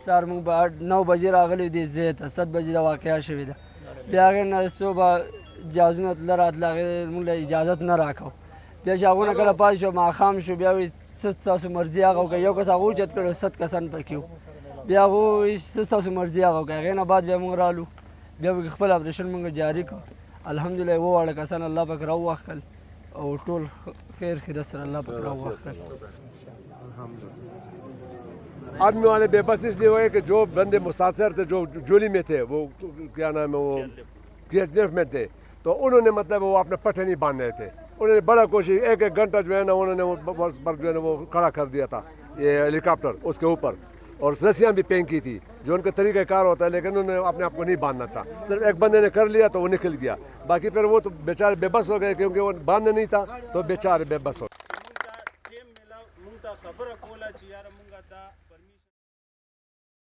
سهار موږ به 9 بجې راغلي دي ځای ته 7 بجې د واقعه شوې ده بیا هغې نه صبح جهازونه تله راتله هغې موږ له اجازت نه راکړو بیا چې هغونه کله پاتې شو ماښام شو بیا وایي څه ستاسو مرضي هغه وکړئ یو کس هغه اوچت کړی 100 کسان پکې وو بیا هغه وایي څه ستاسو مرضي هغه وکړئ هغې نه بعد بیا موږ رالو بیا به خپل اپریشن موږ جاري کړو الحمدلله 7 واړه کسان الله پاک راووښتل او ټول خیر خیرت سره الله پاک راووښتل आर्मी वाले बेबस इसलिए हुए कि जो बंदे मुस्तासर थे जो जोली में थे वो क्या नाम है वो KSF में थे तो उन्होंने मतलब वो अपने पट्टे नहीं बांध रहे थे उन्होंने बड़ा कोशिश एक घंटा जो है ना उन्होंने वो बस पर जो है ना वो खड़ा कर दिया था ये हेलीकॉप्टर उसके ऊपर और रस्सियाँ भी फेंक की थी जो उनका तरीक़ाकार होता है लेकिन उन्होंने अपने आप को नहीं बांधना था सिर्फ एक बंदे ने कर लिया तो वो निकल गया बाकी फिर वो तो बेचारे बेबस हो गए क्योंकि वो बांधना नहीं था तो बेचारे बेबस हो